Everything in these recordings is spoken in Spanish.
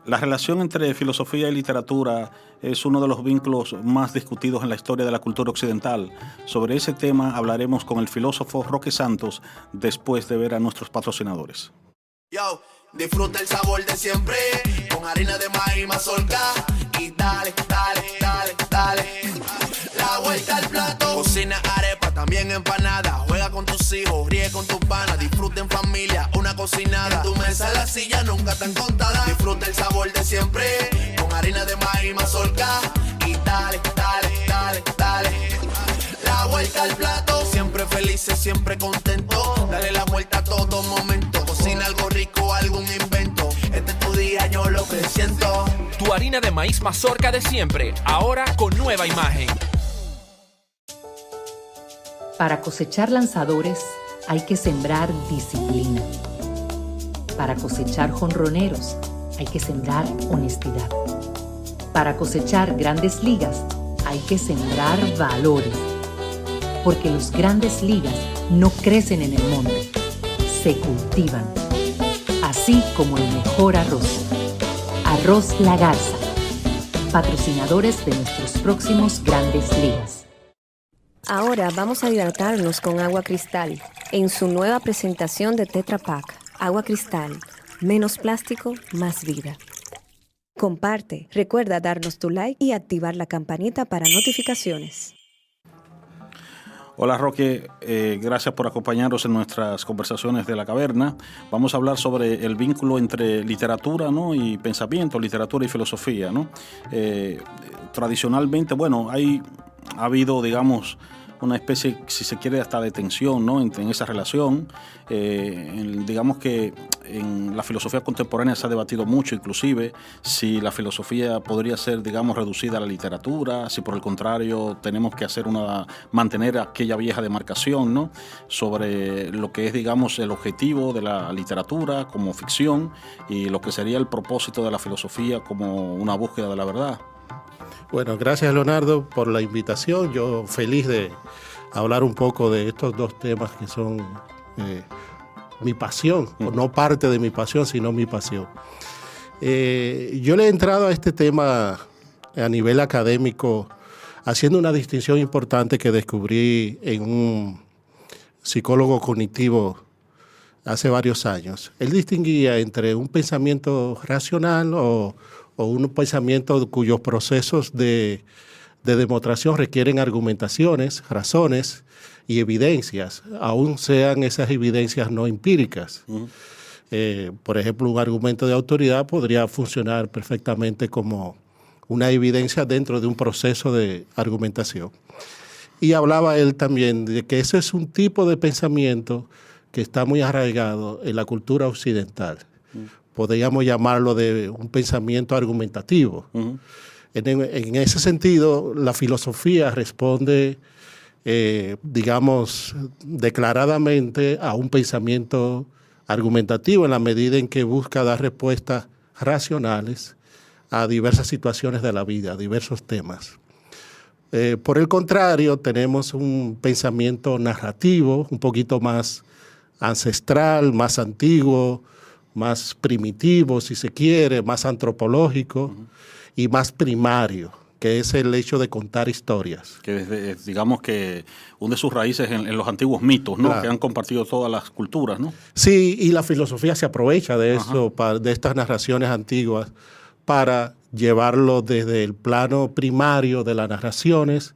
La relación entre filosofía y literatura es uno de los vínculos más discutidos en la historia de la cultura occidental. Sobre ese tema hablaremos con el filósofo Roque Santos después de ver a nuestros patrocinadores. Yo, disfruta el sabor de siempre, con harina de maíz mazorca y dale, dale, dale, dale. La vuelta al plato, cocina arepa, también empanada. Juega con tus hijos, ríe con tus panas, disfruta en familia, una cocinada. En tu mesa la silla nunca tan contada. Disfruta el sabor de siempre, con harina de maíz mazorca y dale, dale, dale, dale. La vuelta al plato, siempre felices, siempre contento. Dale la vuelta a todo momento. Cocina algo rico, algún invento. Este es tu día, yo lo que siento. Tu harina de maíz mazorca de siempre, ahora con nueva imagen. Para cosechar lanzadores hay que sembrar disciplina. Para cosechar jonroneros hay que sembrar honestidad. Para cosechar grandes ligas hay que sembrar valores. Porque los grandes ligas no crecen en el monte, se cultivan. Así como el mejor arroz. Arroz La Garza, patrocinadores de nuestros próximos grandes ligas. Ahora vamos a hidratarnos con agua cristal en su nueva presentación de Tetra Pak. Agua cristal, menos plástico, más vida. Comparte, recuerda darnos tu like y activar la campanita para notificaciones. Hola Roque, gracias por acompañarnos en nuestras conversaciones de la caverna. Vamos a hablar sobre el vínculo entre literatura, ¿no?, y pensamiento, literatura y filosofía, ¿no? Tradicionalmente, bueno, ha habido, digamos, una especie, si se quiere, hasta de tensión, ¿no?, en esa relación. Digamos que en la filosofía contemporánea se ha debatido mucho, inclusive, si la filosofía podría ser, digamos, reducida a la literatura, si por el contrario tenemos que mantener aquella vieja demarcación, ¿no?, sobre lo que es, digamos, el objetivo de la literatura como ficción y lo que sería el propósito de la filosofía como una búsqueda de la verdad. Bueno, gracias Leonardo por la invitación. Yo feliz de hablar un poco de estos dos temas que son mi pasión, o no parte de mi pasión, sino mi pasión. Yo le he entrado a este tema a nivel académico haciendo una distinción importante que descubrí en un psicólogo cognitivo hace varios años. Él distinguía entre un pensamiento racional o un pensamiento cuyos procesos de demostración requieren argumentaciones, razones y evidencias, aun sean esas evidencias no empíricas. Por ejemplo, un argumento de autoridad podría funcionar perfectamente como una evidencia dentro de un proceso de argumentación. Y hablaba él también de que ese es un tipo de pensamiento que está muy arraigado en la cultura occidental. Podríamos llamarlo de un pensamiento argumentativo. En ese sentido, la filosofía responde, digamos, declaradamente a un pensamiento argumentativo en la medida en que busca dar respuestas racionales a diversas situaciones de la vida, a diversos temas. Por el contrario, tenemos un pensamiento narrativo, un poquito más ancestral, más antiguo, más primitivo, si se quiere, más antropológico y más primario, que es el hecho de contar historias. Que digamos que hunde sus raíces en los antiguos mitos, ¿no?, claro, que han compartido todas las culturas, ¿no? Sí, y la filosofía se aprovecha de eso, de estas narraciones antiguas, para llevarlo desde el plano primario de las narraciones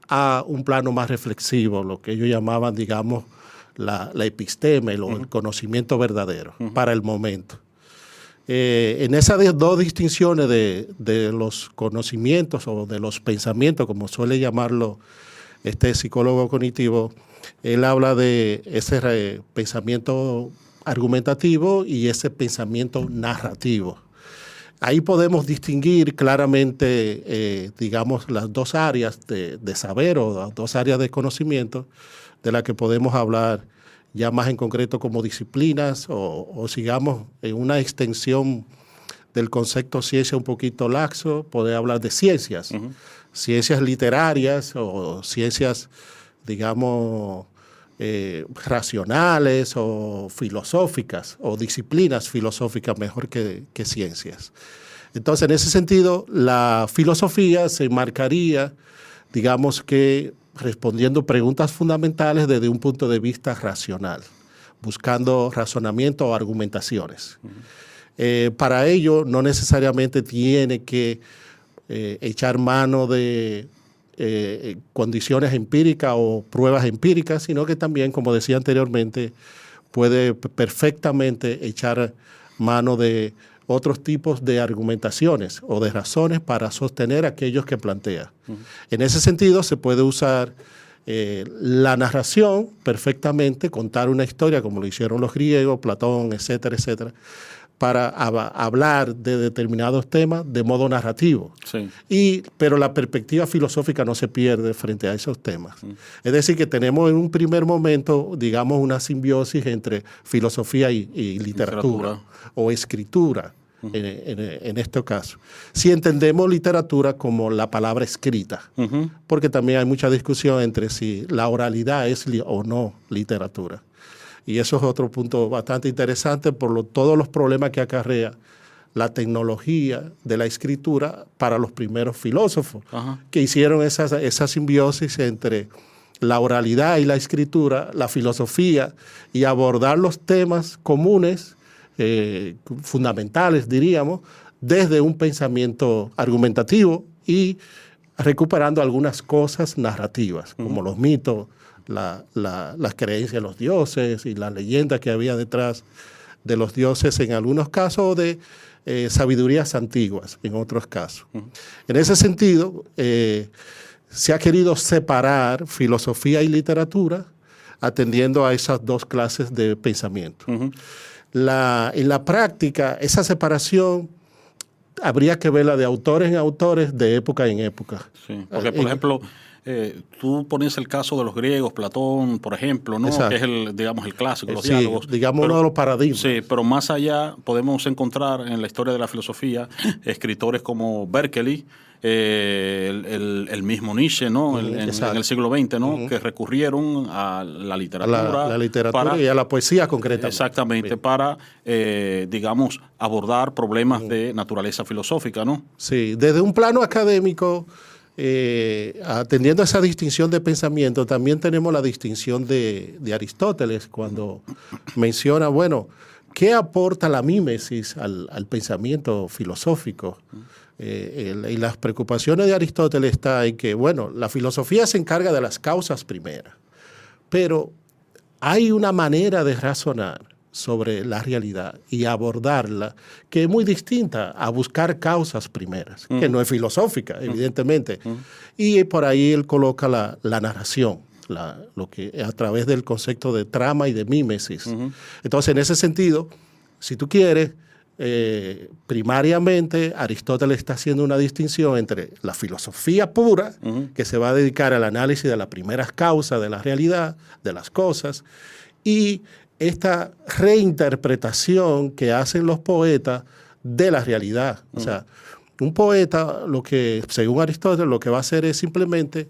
a un plano más reflexivo, lo que ellos llamaban, digamos, la episteme, el conocimiento verdadero para el momento. En esas dos distinciones de los conocimientos o de los pensamientos, como suele llamarlo este psicólogo cognitivo, él habla de ese pensamiento argumentativo y ese pensamiento narrativo. Ahí podemos distinguir claramente, digamos, las dos áreas de saber o las dos áreas de conocimiento de las que podemos hablar ya más en concreto como disciplinas o sigamos en una extensión del concepto ciencia un poquito laxo, poder hablar de ciencias, ciencias literarias o ciencias, digamos, racionales o filosóficas o disciplinas filosóficas mejor que ciencias. Entonces, en ese sentido, la filosofía se marcaría, digamos que respondiendo preguntas fundamentales desde un punto de vista racional, buscando razonamiento o argumentaciones. Para ello, no necesariamente tiene que echar mano de condiciones empíricas o pruebas empíricas, sino que también, como decía anteriormente, puede perfectamente echar mano de otros tipos de argumentaciones o de razones para sostener aquellos que plantea. En ese sentido, se puede usar la narración perfectamente, contar una historia como lo hicieron los griegos, Platón, etcétera, etcétera, para hablar de determinados temas de modo narrativo. Sí. Pero la perspectiva filosófica no se pierde frente a esos temas. Es decir, que tenemos en un primer momento, digamos, una simbiosis entre filosofía y literatura o escritura, en este caso. Si entendemos literatura como la palabra escrita, porque también hay mucha discusión entre si la oralidad es o no literatura. Y eso es otro punto bastante interesante por todos los problemas que acarrea la tecnología de la escritura para los primeros filósofos, que hicieron esa simbiosis entre la oralidad y la escritura, la filosofía, y abordar los temas comunes, fundamentales, diríamos, desde un pensamiento argumentativo y recuperando algunas cosas narrativas, como los mitos, las creencias de los dioses y las leyendas que había detrás de los dioses en algunos casos, de sabidurías antiguas en otros casos. En ese sentido, se ha querido separar filosofía y literatura atendiendo a esas dos clases de pensamiento. En la práctica, esa separación habría que verla de autores en autores, de época en época. Sí, porque, por ejemplo, tú pones el caso de los griegos, Platón, por ejemplo, ¿no? Que es el clásico, los diálogos. Digamos, uno de los paradigmas. Sí, pero más allá podemos encontrar en la historia de la filosofía escritores como Berkeley, el mismo Nietzsche, ¿no? En el siglo XX, ¿no? Que recurrieron a la literatura. La literatura y a la poesía concretamente. Exactamente, para, digamos, abordar problemas de naturaleza filosófica, ¿no? Sí, desde un plano académico, atendiendo a esa distinción de pensamiento, también tenemos la distinción de Aristóteles cuando menciona, bueno, ¿qué aporta la mímesis al pensamiento filosófico? Y las preocupaciones de Aristóteles está en que, bueno, la filosofía se encarga de las causas primeras, pero hay una manera de razonar sobre la realidad y abordarla que es muy distinta a buscar causas primeras, que no es filosófica, evidentemente. Y por ahí él coloca la narración, lo que a través del concepto de trama y de mímesis. Entonces, en ese sentido, si tú quieres, primariamente Aristóteles está haciendo una distinción entre la filosofía pura, que se va a dedicar al análisis de las primeras causas de la realidad, de las cosas, y esta reinterpretación que hacen los poetas de la realidad. O sea, un poeta, según Aristóteles, lo que va a hacer es simplemente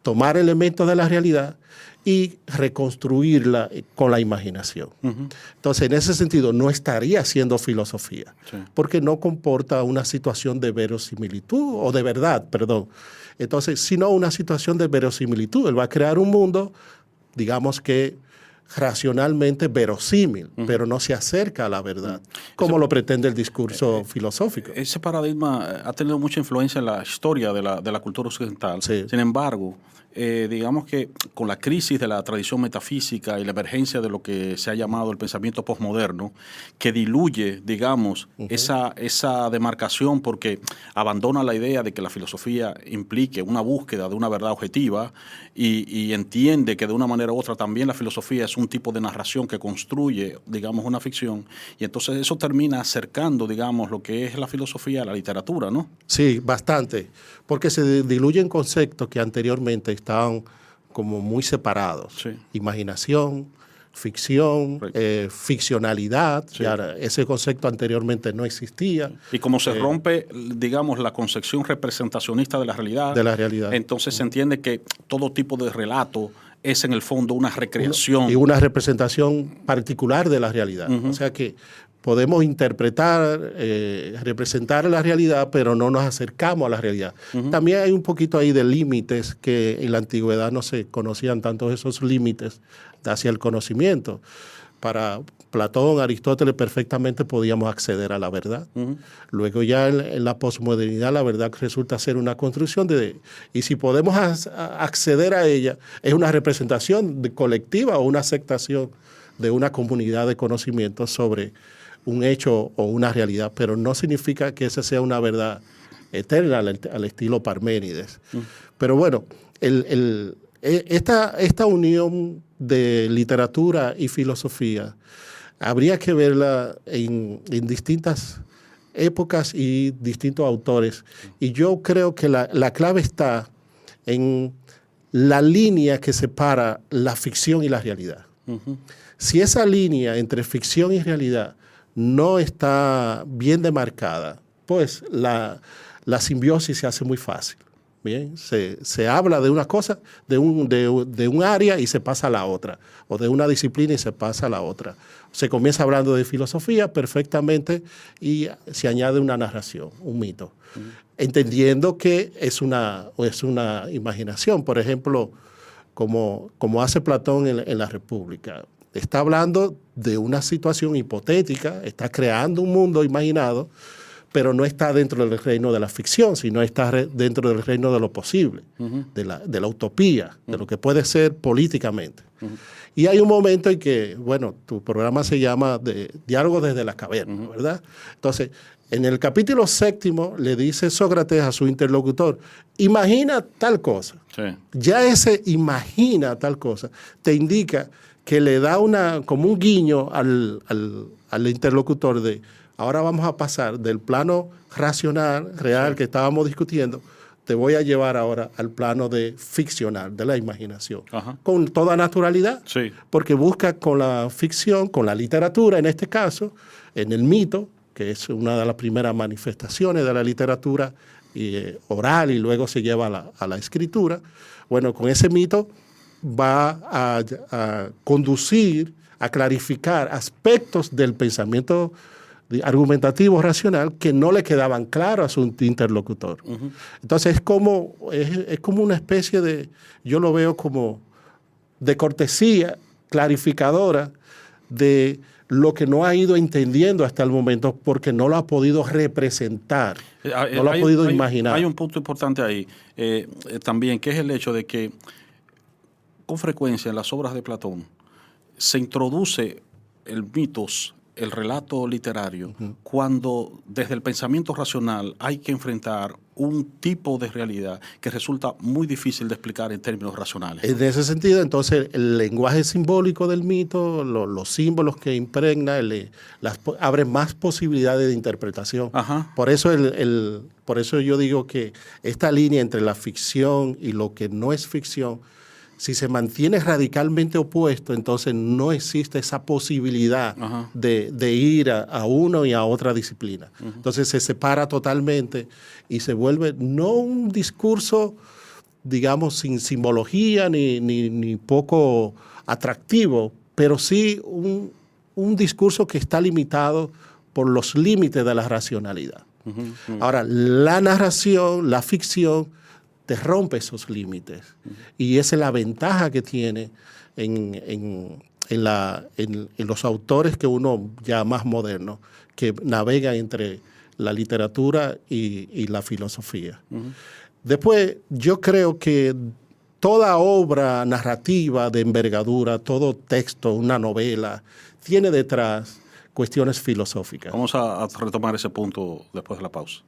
tomar elementos de la realidad y reconstruirla con la imaginación. Entonces, en ese sentido, no estaría haciendo filosofía, porque no comporta una situación de verosimilitud, o de verdad, perdón. Entonces, sino una situación de verosimilitud. Él va a crear un mundo, digamos que racionalmente verosímil, pero no se acerca a la verdad, como lo pretende el discurso filosófico. Ese paradigma ha tenido mucha influencia en la historia de la cultura occidental. Sin embargo, digamos que con la crisis de la tradición metafísica y la emergencia de lo que se ha llamado el pensamiento posmoderno, que diluye, digamos, esa demarcación porque abandona la idea de que la filosofía implique una búsqueda de una verdad objetiva y entiende que de una manera u otra también la filosofía es un tipo de narración que construye, digamos, una ficción, y entonces eso termina acercando, digamos, lo que es la filosofía a la literatura, ¿no? Sí, bastante, porque se diluyen conceptos que anteriormente estaban como muy separados. Imaginación, ficción, ficcionalidad, ya ese concepto anteriormente no existía. Y como se rompe, digamos, la concepción representacionista de la realidad, entonces se entiende que todo tipo de relato es en el fondo una recreación. Y una representación particular de la realidad. O sea que podemos interpretar, representar la realidad, pero no nos acercamos a la realidad. También hay un poquito ahí de límites que en la antigüedad no se conocían tanto esos límites hacia el conocimiento. Para Platón, Aristóteles perfectamente podíamos acceder a la verdad. Luego ya en la posmodernidad la verdad resulta ser una construcción y si podemos acceder a ella, es una representación colectiva o una aceptación de una comunidad de conocimientos sobre un hecho o una realidad, pero no significa que esa sea una verdad eterna al estilo Parménides. Pero bueno, esta unión de literatura y filosofía habría que verla en distintas épocas y distintos autores. Y yo creo que la clave está en la línea que separa la ficción y la realidad. Si esa línea entre ficción y realidad no está bien demarcada, pues la simbiosis se hace muy fácil. Bien, se habla de una cosa, de un área y se pasa a la otra, o de una disciplina y se pasa a la otra. Se comienza hablando de filosofía perfectamente y se añade una narración, un mito, entendiendo que es una imaginación. Por ejemplo, como hace Platón en la República. Está hablando de una situación hipotética, está creando un mundo imaginado, pero no está dentro del reino de la ficción, sino está dentro del reino de lo posible, de la utopía, de lo que puede ser políticamente. Y hay un momento en que, bueno, tu programa se llama Diálogo desde la caverna, ¿verdad? Entonces, en el capítulo 7 le dice Sócrates a su interlocutor, imagina tal cosa. Sí. Ya ese imagina tal cosa te indica que le da como un guiño al interlocutor de ahora vamos a pasar del plano racional, real, que estábamos discutiendo, te voy a llevar ahora al plano de ficcional, de la imaginación, con toda naturalidad, porque busca con la ficción, con la literatura en este caso, en el mito, que es una de las primeras manifestaciones de la literatura oral y luego se lleva a la escritura. Bueno, con ese mito va a conducir, a clarificar aspectos del pensamiento argumentativo racional que no le quedaban claros a su interlocutor. Entonces es como una especie de, yo lo veo como de cortesía clarificadora de lo que no ha ido entendiendo hasta el momento porque no lo ha podido representar, no lo ha podido imaginar. Hay un punto importante ahí también, que es el hecho de que con frecuencia en las obras de Platón se introduce el mitos, el relato literario, cuando desde el pensamiento racional hay que enfrentar un tipo de realidad que resulta muy difícil de explicar en términos racionales. En ese sentido, entonces, el lenguaje simbólico del mito, los símbolos que impregna, abre más posibilidades de interpretación. Por eso, por eso yo digo que esta línea entre la ficción y lo que no es ficción, si se mantiene radicalmente opuesto, entonces no existe esa posibilidad de ir a uno y a otra disciplina. Entonces se separa totalmente y se vuelve no un discurso, digamos, sin simbología ni poco atractivo, pero sí un discurso que está limitado por los límites de la racionalidad. Ahora, la narración, la ficción, te rompe esos límites. Y esa es la ventaja que tiene en los autores que uno ya más modernos, que navegan entre la literatura y la filosofía. Después, yo creo que toda obra narrativa de envergadura, todo texto, una novela, tiene detrás cuestiones filosóficas. Vamos a retomar ese punto después de la pausa.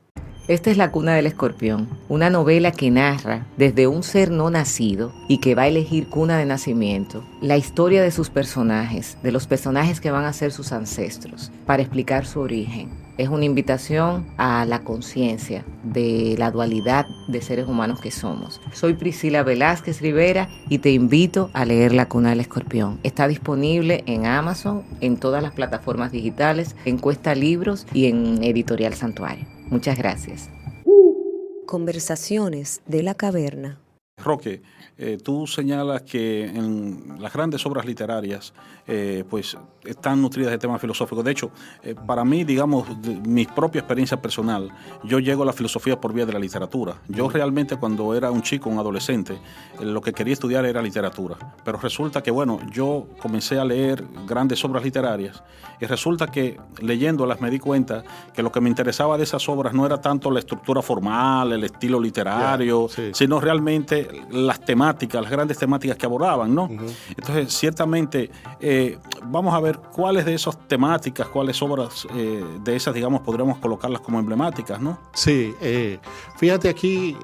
Esta es La cuna del escorpión, una novela que narra desde un ser no nacido y que va a elegir cuna de nacimiento, la historia de sus personajes, de los personajes que van a ser sus ancestros, para explicar su origen. Es una invitación a la conciencia de la dualidad de seres humanos que somos. Soy Priscila Velázquez Rivera y te invito a leer La cuna del escorpión. Está disponible en Amazon, en todas las plataformas digitales, en Cuesta Libros y en Editorial Santuario. Muchas gracias. Conversaciones de la caverna. Roque, tú señalas que en las grandes obras literarias pues están nutridas de temas filosóficos. De hecho, para mí, digamos, mi propia experiencia personal, yo llego a la filosofía por vía de la literatura. Yo realmente cuando era un chico, un adolescente, lo que quería estudiar era literatura. Pero resulta que, bueno, yo comencé a leer grandes obras literarias y resulta que leyéndolas me di cuenta que lo que me interesaba de esas obras no era tanto la estructura formal, el estilo literario, sino realmente las temáticas, las grandes temáticas que abordaban, ¿no? Entonces, ciertamente, vamos a ver cuáles de esas temáticas, cuáles obras de esas, digamos, podríamos colocarlas como emblemáticas, ¿no? Sí, fíjate aquí,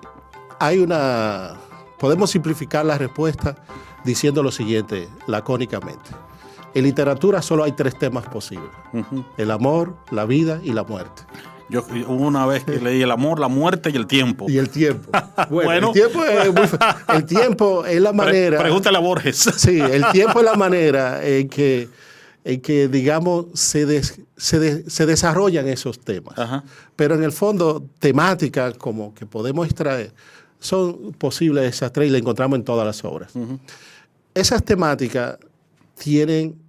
hay una... Podemos simplificar la respuesta diciendo lo siguiente, lacónicamente. En literatura solo hay 3 temas posibles. El amor, la vida y la muerte. Yo una vez que leí el amor, la muerte y el tiempo. Y el tiempo. Bueno, el tiempo es la manera... Pregúntale a Borges. Sí, el tiempo es la manera en que digamos, se desarrollan esos temas. Ajá. Pero en el fondo, temáticas como que podemos extraer, son posibles esas 3 y las encontramos en todas las obras. Esas temáticas tienen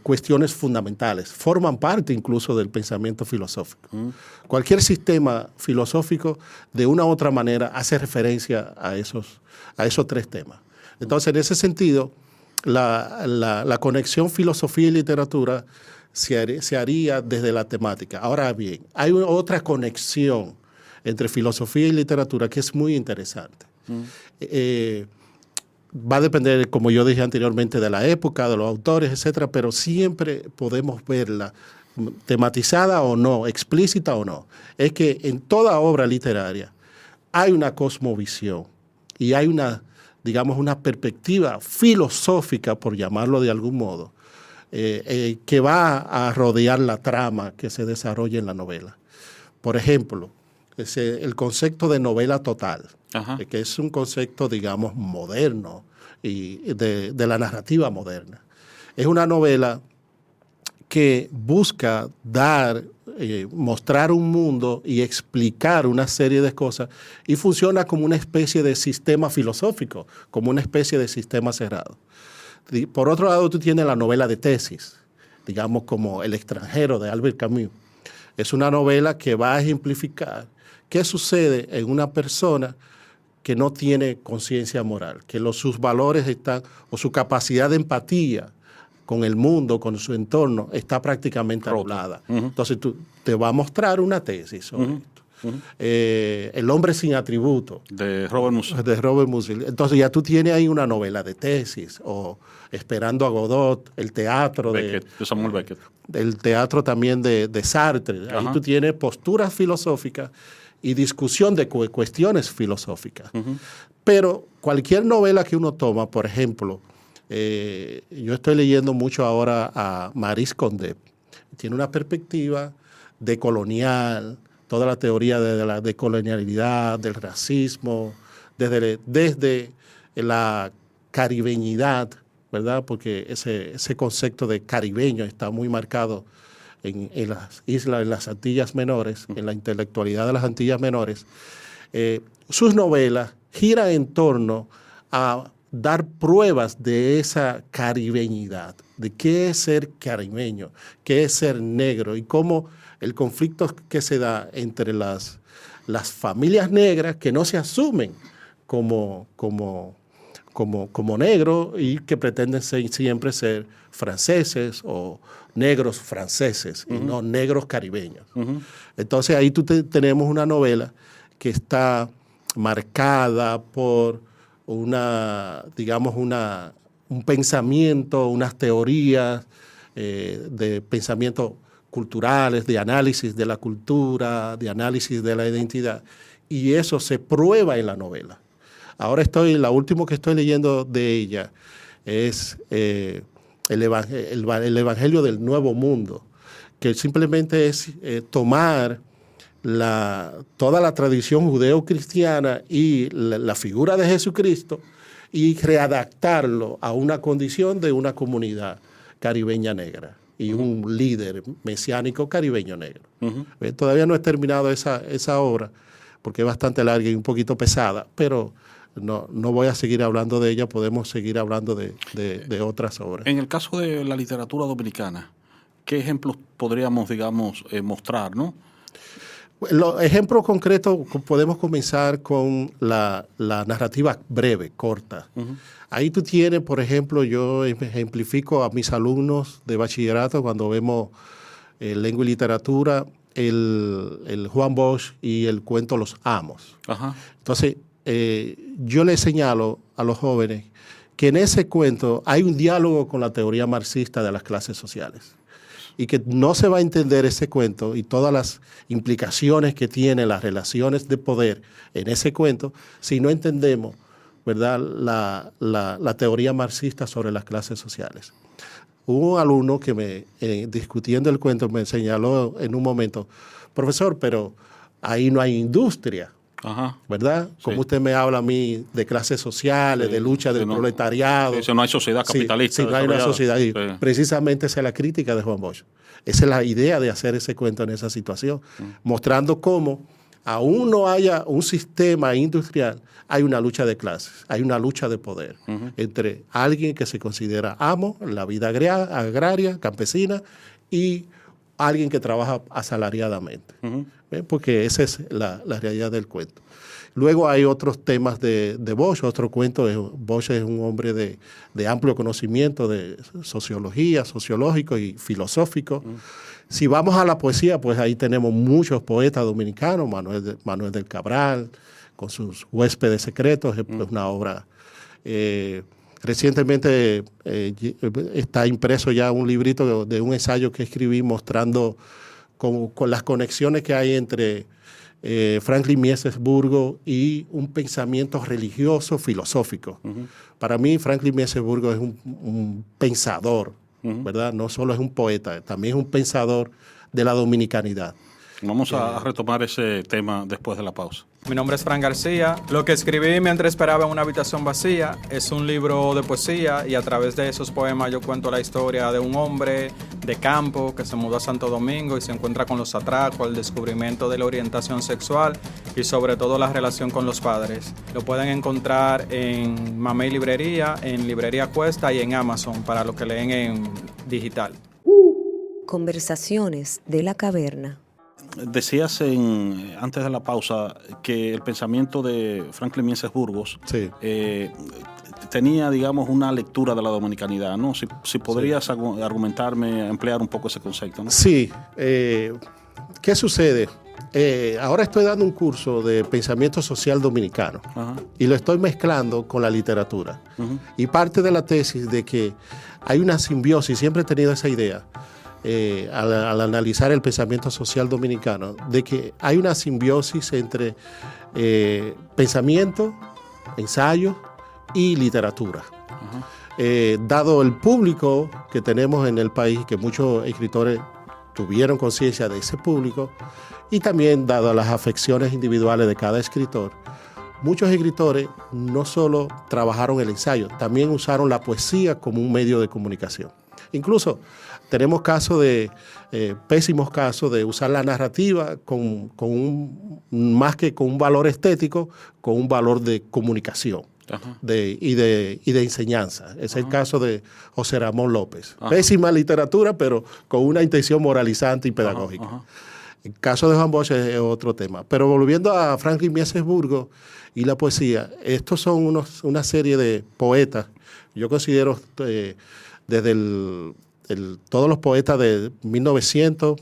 cuestiones fundamentales, forman parte incluso del pensamiento filosófico. Cualquier sistema filosófico, de una u otra manera, hace referencia a esos 3 temas. Entonces, en ese sentido, la conexión filosofía y literatura se haría desde la temática. Ahora bien, hay otra conexión entre filosofía y literatura que es muy interesante. Va a depender, como yo dije anteriormente, de la época, de los autores, etcétera, pero siempre podemos verla tematizada o no, explícita o no. Es que en toda obra literaria hay una cosmovisión y hay una, digamos, una perspectiva filosófica, por llamarlo de algún modo, que va a rodear la trama que se desarrolla en la novela. Por ejemplo, el concepto de novela total, que es un concepto, digamos, moderno y de la narrativa moderna. Es una novela que busca mostrar un mundo y explicar una serie de cosas y funciona como una especie de sistema filosófico, como una especie de sistema cerrado. Por otro lado, tú tienes la novela de tesis, digamos como El extranjero de Albert Camus. Es una novela que va a ejemplificar qué sucede en una persona que no tiene conciencia moral, que sus valores están, o su capacidad de empatía con el mundo, con su entorno, está prácticamente anulada. Entonces, te va a mostrar una tesis sobre esto. El hombre sin atributo. De Robert Musil. De Robert Musil. Entonces, ya tú tienes ahí una novela de tesis, o Esperando a Godot, el teatro de Samuel Beckett. El teatro también de Sartre. Ahí tú tienes posturas filosóficas y discusión de cuestiones filosóficas. Pero cualquier novela que uno toma, por ejemplo, yo estoy leyendo mucho ahora a Maryse Condé. Tiene una perspectiva decolonial, toda la teoría de la decolonialidad, del racismo, desde la caribeñidad, ¿verdad? Porque ese concepto de caribeño está muy marcado en las islas, en las Antillas Menores, en la intelectualidad de las Antillas Menores. Sus novelas giran en torno a dar pruebas de esa caribeñidad, de qué es ser caribeño, qué es ser negro y cómo el conflicto que se da entre las familias negras que no se asumen como negros y que pretenden siempre ser franceses o negros franceses y no negros caribeños. Entonces ahí tenemos una novela que está marcada por un pensamiento, unas teorías de pensamiento culturales, de análisis de la cultura, de análisis de la identidad, y eso se prueba en la novela. Ahora la último que estoy leyendo de ella es el Evangelio del Nuevo Mundo, que simplemente es tomar toda la tradición judeo-cristiana y la figura de Jesucristo y readaptarlo a una condición de una comunidad caribeña negra y un líder mesiánico caribeño negro. Todavía no he terminado esa obra porque es bastante larga y un poquito pesada, pero no voy a seguir hablando de ella, podemos seguir hablando de otras obras. En el caso de la literatura dominicana, ¿qué ejemplos podríamos, digamos, mostrar, no? Los ejemplos concretos podemos comenzar con la narrativa breve, corta. Uh-huh. Ahí tú tienes, por ejemplo, yo ejemplifico a mis alumnos de bachillerato cuando vemos lengua y literatura, el Juan Bosch y el cuento Los Amos. Uh-huh. Entonces, yo le señalo a los jóvenes que en ese cuento hay un diálogo con la teoría marxista de las clases sociales. Y que no se va a entender ese cuento y todas las implicaciones que tienen las relaciones de poder en ese cuento si no entendemos, ¿verdad?, la teoría marxista sobre las clases sociales. Hubo un alumno que discutiendo el cuento me señaló en un momento, profesor, pero ahí no hay industria. Ajá. ¿Verdad? Sí. Como usted me habla a mí de clases sociales, sí, de lucha del proletariado. Eso no hay sociedad capitalista. Sí, no hay una sociedad. Sí. Precisamente esa es la crítica de Juan Bosch. Esa es la idea de hacer ese cuento en esa situación, mostrando cómo aún no haya un sistema industrial, hay una lucha de clases, hay una lucha de poder entre alguien que se considera amo en la vida agraria, campesina, y alguien que trabaja asalariadamente. Porque esa es la realidad del cuento. Luego hay otros temas de Bosch, otro cuento. Bosch es un hombre de amplio conocimiento de sociología, sociológico y filosófico. Si vamos a la poesía, pues ahí tenemos muchos poetas dominicanos, Manuel del Cabral, con sus Huéspedes Secretos, es una obra. Recientemente está impreso ya un librito de un ensayo que escribí mostrando con las conexiones que hay entre Franklin Mieses Burgos y un pensamiento religioso filosófico. Para mí Franklin Mieses Burgos es un pensador, ¿verdad? No solo es un poeta, también es un pensador de la dominicanidad. Vamos a retomar ese tema después de la pausa. Mi nombre es Fran García. Lo que escribí mientras esperaba en una habitación vacía es un libro de poesía y a través de esos poemas yo cuento la historia de un hombre de campo que se mudó a Santo Domingo y se encuentra con los atracos, el descubrimiento de la orientación sexual y sobre todo la relación con los padres. Lo pueden encontrar en Mamey Librería, en Librería Cuesta y en Amazon para los que leen en digital. Conversaciones de la caverna. Decías antes de la pausa que el pensamiento de Franklin Mieses Burgos tenía, digamos, una lectura de la dominicanidad, ¿no? Si podrías argumentarme, emplear un poco ese concepto, ¿no? Sí. ¿Qué sucede? Ahora estoy dando un curso de pensamiento social dominicano. Ajá. Y lo estoy mezclando con la literatura. Y parte de la tesis de que hay una simbiosis, siempre he tenido esa idea, al analizar el pensamiento social dominicano, de que hay una simbiosis entre pensamiento, ensayo y literatura. Dado el público que tenemos en el país, que muchos escritores tuvieron conciencia de ese público, y también dado las afecciones individuales de cada escritor, muchos escritores no solo trabajaron el ensayo, también usaron la poesía como un medio de comunicación. Incluso tenemos pésimos casos de usar la narrativa más que con un valor estético, con un valor de comunicación y de enseñanza. Es el caso de José Ramón López. Pésima literatura, pero con una intención moralizante y pedagógica. El caso de Juan Bosch es otro tema. Pero volviendo a Franklin Mieses Burgos y la poesía, estos son una serie de poetas. Yo considero desde todos los poetas de 1900,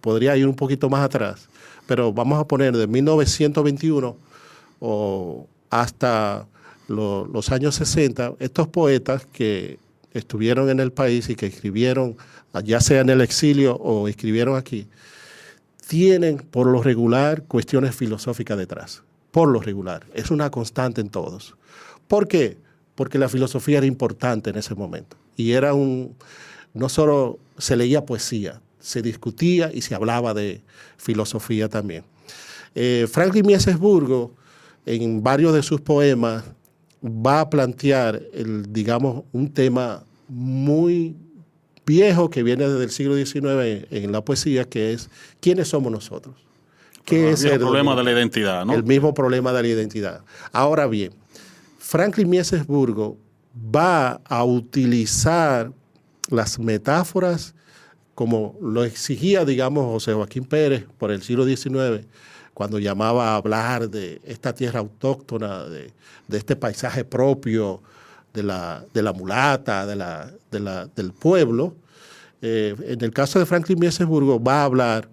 podría ir un poquito más atrás, pero vamos a poner de 1921 hasta los años 60, estos poetas que estuvieron en el país y que escribieron, ya sea en el exilio o escribieron aquí, tienen por lo regular cuestiones filosóficas detrás. Por lo regular. Es una constante en todos. ¿Por qué? Porque la filosofía era importante en ese momento. Y no solo se leía poesía, se discutía y se hablaba de filosofía también. Franklin Mieses Burgos, en varios de sus poemas, va a plantear, un tema muy viejo que viene desde el siglo XIX en la poesía, que es ¿quiénes somos nosotros? ¿Qué es el problema de la identidad, ¿no? El mismo problema de la identidad. Ahora bien, Franklin Mieses Burgos va a utilizar las metáforas como lo exigía, digamos, José Joaquín Pérez por el siglo XIX, cuando llamaba a hablar de esta tierra autóctona, de este paisaje propio, de la mulata, del pueblo. En el caso de Franklin Mieses Burgos va a hablar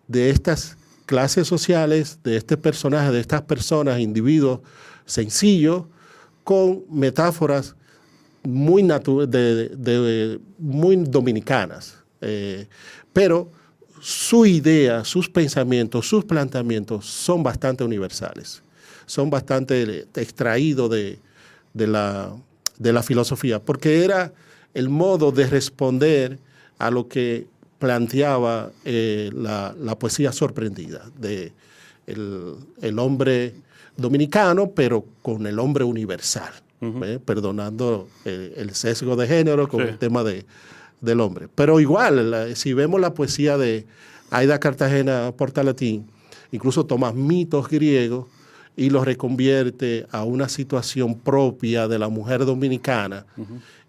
de estas clases sociales, de este personaje, de estas personas, individuos sencillos, con metáforas muy muy dominicanas. Pero su idea, sus pensamientos, sus planteamientos son bastante universales, son bastante extraídos de la filosofía, porque era el modo de responder a lo que planteaba la poesía sorprendida, de el hombre dominicano, pero con el hombre universal, perdonando el sesgo de género con el tema del hombre. Pero igual, si vemos la poesía de Aida Cartagena Portalatín, incluso toma mitos griegos y los reconvierte a una situación propia de la mujer dominicana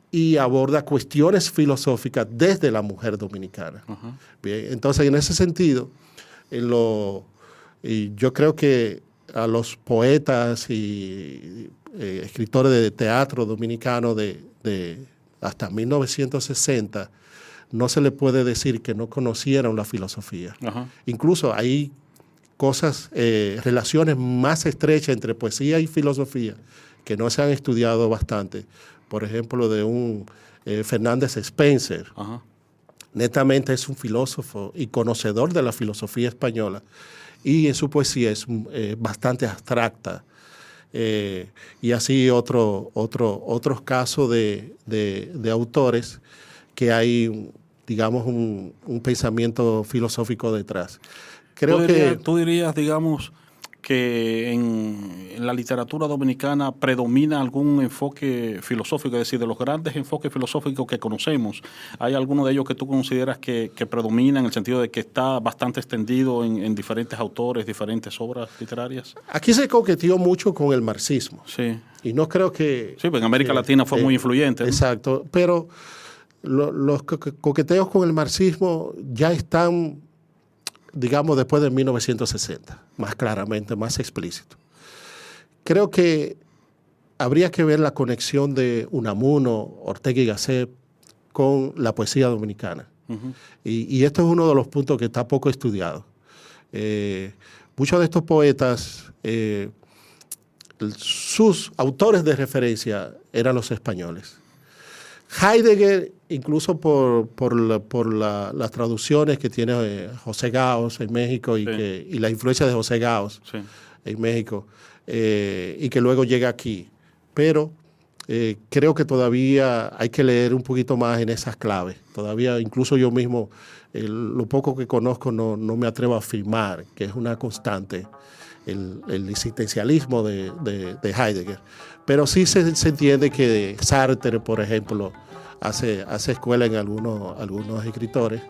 y aborda cuestiones filosóficas desde la mujer dominicana. Bien, entonces, en ese sentido, yo creo que a los poetas y escritores de teatro dominicano de hasta 1960, no se le puede decir que no conocieron la filosofía. Incluso hay cosas, relaciones más estrechas entre poesía y filosofía que no se han estudiado bastante. Por ejemplo, de un Fernández Spencer. Netamente es un filósofo y conocedor de la filosofía española, y en su poesía es bastante abstracta. Y así otros casos de autores que hay, digamos, un pensamiento filosófico detrás. ¿Tú dirías, digamos, que en la literatura dominicana predomina algún enfoque filosófico? Es decir, de los grandes enfoques filosóficos que conocemos, ¿hay alguno de ellos que tú consideras que predomina en el sentido de que está bastante extendido en diferentes autores, diferentes obras literarias? Aquí se coqueteó mucho con el marxismo. Sí. Y no creo que... Sí, pues en América Latina fue muy influyente, ¿no? Exacto, pero los coqueteos con el marxismo ya están, digamos, después de 1960, más claramente, más explícito. Creo que habría que ver la conexión de Unamuno, Ortega y Gasset con la poesía dominicana. Y esto es uno de los puntos que está poco estudiado. Muchos de estos poetas, sus autores de referencia eran los españoles. Heidegger, incluso por las traducciones que tiene José Gaos en México y la influencia de José Gaos en México, y que luego llega aquí. Pero creo que todavía hay que leer un poquito más en esas claves. Todavía, incluso yo mismo, lo poco que conozco no me atrevo a afirmar que es una constante el existencialismo de Heidegger. Pero sí se entiende que Sartre, por ejemplo, hace escuela en algunos escritores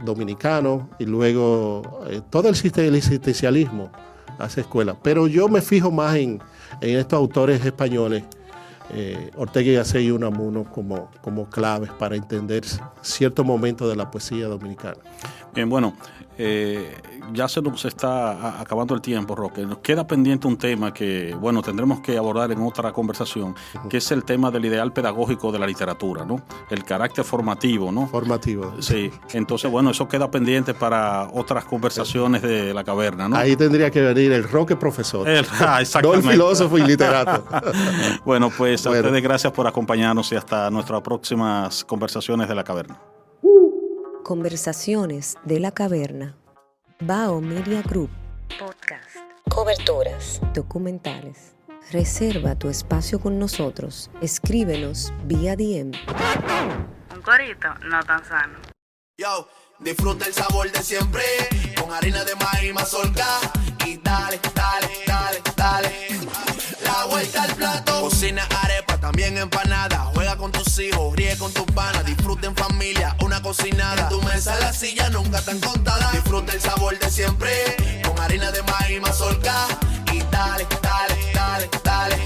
dominicanos, y luego todo el existencialismo hace escuela. Pero yo me fijo más en estos autores españoles, Ortega y Gasset y Unamuno, como claves para entender cierto momento de la poesía dominicana. Bien, bueno, ya se nos está acabando el tiempo, Roque. Nos queda pendiente un tema que, bueno, tendremos que abordar en otra conversación, que es el tema del ideal pedagógico de la literatura, ¿no? El carácter formativo, ¿no? Formativo. Sí. Entonces, bueno, eso queda pendiente para otras conversaciones de La Caverna, ¿no? Ahí tendría que venir el Roque profesor. Exactamente. No el filósofo y literato. Bueno, pues a ustedes gracias por acompañarnos y hasta nuestras próximas conversaciones de La Caverna. Conversaciones de la Caverna. Bao Media Group. Podcast. Coberturas. Documentales. Reserva tu espacio con nosotros. Escríbenos vía DM. Un corito no tan sano. Yo, disfruta el sabor de siempre, con harina de maíz mazorca, y dale, dale, dale, dale, la vuelta al plato. Cocina arepa, también empanada, juega con tus hijos, ríe con tus panas, disfruta en familia, una cocinada. En tu mesa la silla nunca tan contada. Disfruta el sabor de siempre, con harina de maíz mazorca, y dale, dale, dale, dale.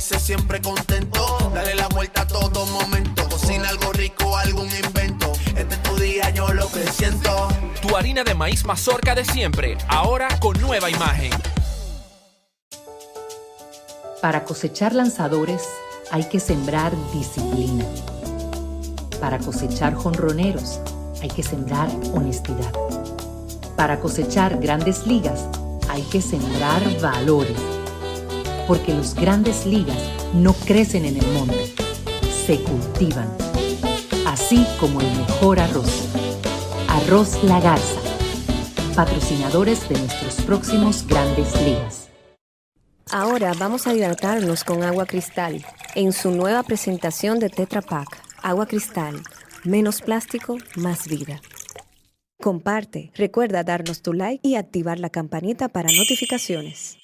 felices, siempre contento. Dale la vuelta a todo momento. Cocina algo rico, algún invento. Este es tu día, yo lo que siento. Tu harina de maíz mazorca de siempre, ahora con nueva imagen. Para cosechar lanzadores hay que sembrar disciplina. Para cosechar jonroneros hay que sembrar honestidad. Para cosechar grandes ligas hay que sembrar valores. Porque los grandes ligas no crecen en el monte, se cultivan. Así como el mejor arroz. Arroz La Garza, patrocinadores de nuestros próximos grandes ligas. Ahora vamos a hidratarnos con agua cristal en su nueva presentación de Tetra Pak. Agua cristal, menos plástico, más vida. Comparte, recuerda darnos tu like y activar la campanita para notificaciones.